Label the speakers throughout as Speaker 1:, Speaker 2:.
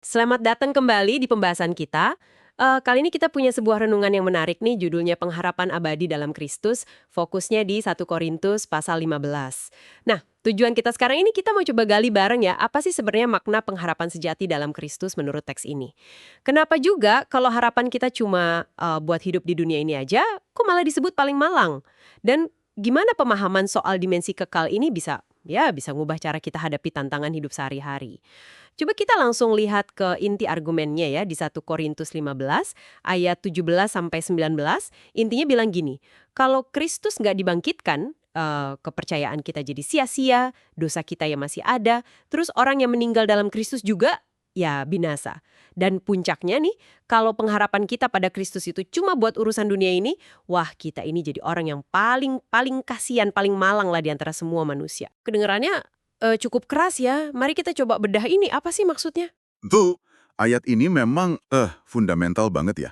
Speaker 1: Selamat datang kembali di pembahasan kita. Kali ini kita punya sebuah renungan yang menarik nih, judulnya Pengharapan Abadi dalam Kristus, fokusnya di 1 Korintus pasal 15. Nah, tujuan kita sekarang ini kita mau coba gali bareng ya, apa sih sebenarnya makna pengharapan sejati dalam Kristus menurut teks ini. Kenapa juga kalau harapan kita cuma buat hidup di dunia ini aja, kok malah disebut paling malang? Dan gimana pemahaman soal dimensi kekal ini bisa ngubah cara kita hadapi tantangan hidup sehari-hari. Coba kita langsung lihat ke inti argumennya ya di 1 Korintus 15 ayat 17 sampai 19. Intinya bilang gini, kalau Kristus nggak dibangkitkan, kepercayaan kita jadi sia-sia, dosa kita yang masih ada, terus orang yang meninggal dalam Kristus juga ya binasa. Dan puncaknya nih, kalau pengharapan kita pada Kristus itu cuma buat urusan dunia ini, wah kita ini jadi orang yang paling paling kasihan, paling malang lah di antara semua manusia. Kedengarannya cukup keras ya. Mari kita coba bedah ini, apa sih maksudnya?
Speaker 2: Tuh, ayat ini memang fundamental banget ya.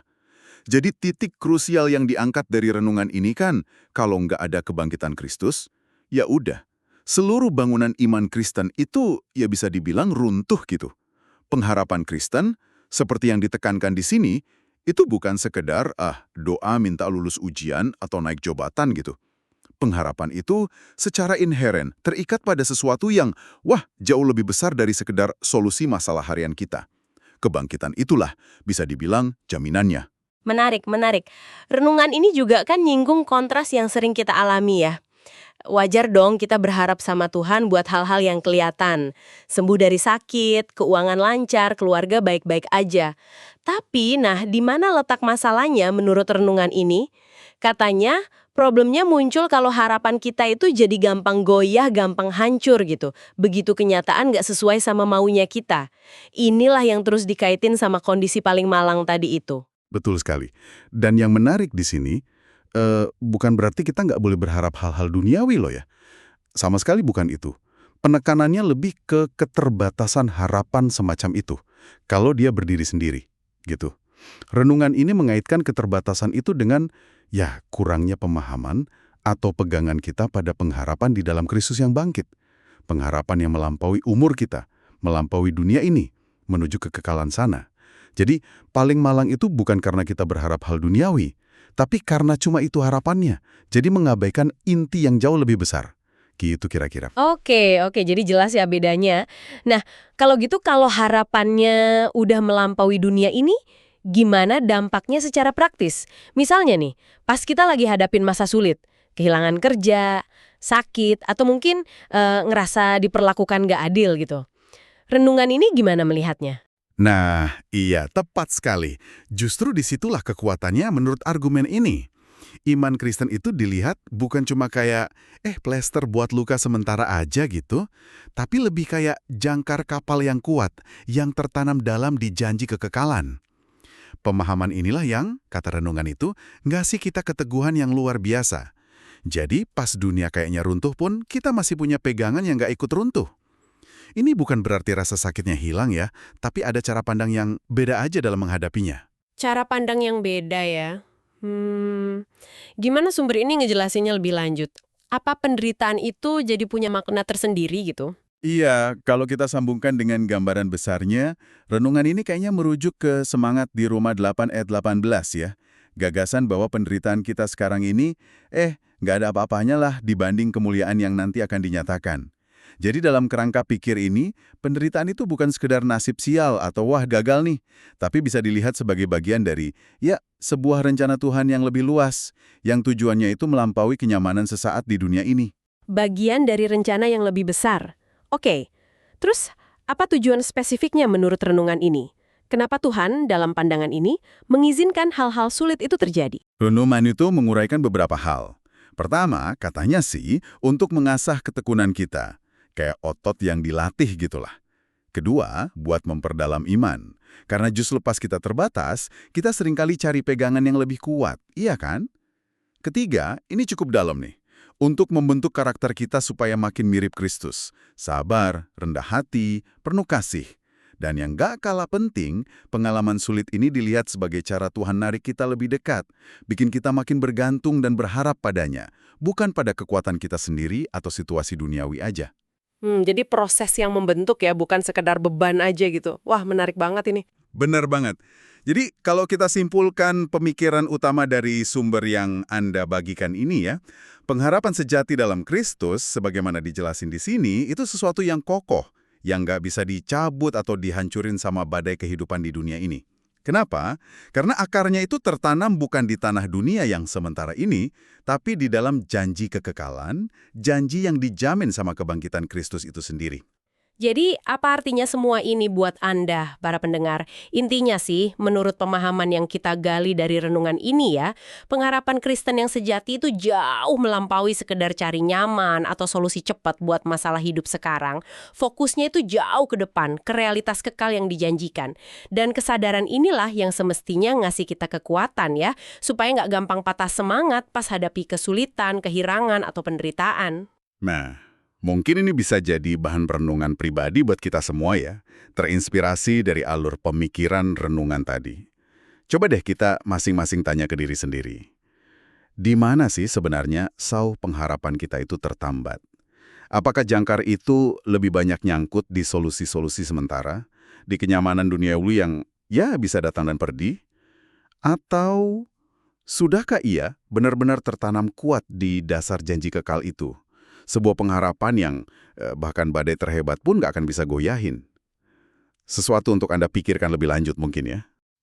Speaker 2: Jadi titik krusial yang diangkat dari renungan ini kan, kalau nggak ada kebangkitan Kristus, ya udah. Seluruh bangunan iman Kristen itu ya bisa dibilang runtuh gitu. Pengharapan Kristen, seperti yang ditekankan di sini, itu bukan sekedar doa minta lulus ujian atau naik jabatan gitu. Pengharapan itu secara inheren terikat pada sesuatu yang, jauh lebih besar dari sekedar solusi masalah harian kita. Kebangkitan itulah bisa dibilang jaminannya.
Speaker 1: Menarik, menarik. Renungan ini juga kan nyinggung kontras yang sering kita alami ya. Wajar dong kita berharap sama Tuhan buat hal-hal yang kelihatan. Sembuh dari sakit, keuangan lancar, keluarga baik-baik aja. Tapi, nah, di mana letak masalahnya menurut renungan ini? Katanya, problemnya muncul kalau harapan kita itu jadi gampang goyah, gampang hancur gitu. Begitu kenyataan nggak sesuai sama maunya kita. Inilah yang terus dikaitin sama kondisi paling malang tadi itu.
Speaker 2: Betul sekali. Dan yang menarik di sini, bukan berarti kita nggak boleh berharap hal-hal duniawi loh ya. Sama sekali bukan itu. Penekanannya lebih ke keterbatasan harapan semacam itu, kalau dia berdiri sendiri, gitu. Renungan ini mengaitkan keterbatasan itu dengan, ya, kurangnya pemahaman atau pegangan kita pada pengharapan di dalam Kristus yang bangkit. Pengharapan yang melampaui umur kita, melampaui dunia ini, menuju kekekalan sana. Jadi, paling malang itu bukan karena kita berharap hal duniawi, tapi karena cuma itu harapannya. Jadi mengabaikan inti yang jauh lebih besar. Gitu kira-kira.
Speaker 1: Oke, oke, jadi jelas ya bedanya. Nah, kalau gitu kalau harapannya udah melampaui dunia ini, gimana dampaknya secara praktis? Misalnya nih, pas kita lagi hadapin masa sulit, kehilangan kerja, sakit, atau mungkin ngerasa diperlakukan nggak adil gitu. Renungan ini gimana melihatnya?
Speaker 2: Nah, iya, tepat sekali. Justru disitulah kekuatannya menurut argumen ini. Iman Kristen itu dilihat bukan cuma kayak, plester buat luka sementara aja gitu, tapi lebih kayak jangkar kapal yang kuat, yang tertanam dalam di janji kekekalan. Pemahaman inilah yang, kata renungan itu, ngasih kita keteguhan yang luar biasa. Jadi, pas dunia kayaknya runtuh pun, kita masih punya pegangan yang nggak ikut runtuh. Ini bukan berarti rasa sakitnya hilang ya, tapi ada cara pandang yang beda aja dalam menghadapinya.
Speaker 1: Cara pandang yang beda ya. Gimana sumber ini ngejelasinnya lebih lanjut? Apa penderitaan itu jadi punya makna tersendiri gitu?
Speaker 2: Iya, kalau kita sambungkan dengan gambaran besarnya, renungan ini kayaknya merujuk ke semangat di Roma 8 ayat 18 ya. Gagasan bahwa penderitaan kita sekarang ini, nggak ada apa-apanya lah dibanding kemuliaan yang nanti akan dinyatakan. Jadi dalam kerangka pikir ini, penderitaan itu bukan sekedar nasib sial atau gagal nih, tapi bisa dilihat sebagai bagian dari, sebuah rencana Tuhan yang lebih luas, yang tujuannya itu melampaui kenyamanan sesaat di dunia ini.
Speaker 1: Bagian dari rencana yang lebih besar. Oke, terus apa tujuan spesifiknya menurut renungan ini? Kenapa Tuhan dalam pandangan ini mengizinkan hal-hal sulit itu terjadi?
Speaker 2: Renungan itu menguraikan beberapa hal. Pertama, katanya sih, untuk mengasah ketekunan kita. Kayak otot yang dilatih gitulah. Kedua, buat memperdalam iman. Karena justru pas kita terbatas, kita seringkali cari pegangan yang lebih kuat, iya kan? Ketiga, ini cukup dalam nih. Untuk membentuk karakter kita supaya makin mirip Kristus. Sabar, rendah hati, penuh kasih. Dan yang gak kalah penting, pengalaman sulit ini dilihat sebagai cara Tuhan narik kita lebih dekat. Bikin kita makin bergantung dan berharap padanya. Bukan pada kekuatan kita sendiri atau situasi duniawi aja.
Speaker 1: Jadi proses yang membentuk ya, bukan sekedar beban aja gitu. Wah, menarik banget ini.
Speaker 2: Benar banget. Jadi kalau kita simpulkan pemikiran utama dari sumber yang Anda bagikan ini ya, pengharapan sejati dalam Kristus, sebagaimana dijelasin di sini, itu sesuatu yang kokoh, yang nggak bisa dicabut atau dihancurin sama badai kehidupan di dunia ini. Kenapa? Karena akarnya itu tertanam bukan di tanah dunia yang sementara ini, tapi di dalam janji kekekalan, janji yang dijamin sama kebangkitan Kristus itu sendiri.
Speaker 1: Jadi, apa artinya semua ini buat Anda, para pendengar? Intinya sih, menurut pemahaman yang kita gali dari renungan ini ya, pengharapan Kristen yang sejati itu jauh melampaui sekedar cari nyaman atau solusi cepat buat masalah hidup sekarang. Fokusnya itu jauh ke depan, ke realitas kekal yang dijanjikan. Dan kesadaran inilah yang semestinya ngasih kita kekuatan ya, supaya nggak gampang patah semangat pas hadapi kesulitan, kehirangan, atau penderitaan.
Speaker 2: Nah, mungkin ini bisa jadi bahan renungan pribadi buat kita semua ya, terinspirasi dari alur pemikiran renungan tadi. Coba deh kita masing-masing tanya ke diri sendiri. Di mana sih sebenarnya sauh pengharapan kita itu tertambat? Apakah jangkar itu lebih banyak nyangkut di solusi-solusi sementara, di kenyamanan duniawi yang ya bisa datang dan pergi? Atau sudahkah ia benar-benar tertanam kuat di dasar janji kekal itu? Sebuah pengharapan yang bahkan badai terhebat pun nggak akan bisa goyahin. Sesuatu untuk Anda pikirkan lebih lanjut mungkin ya.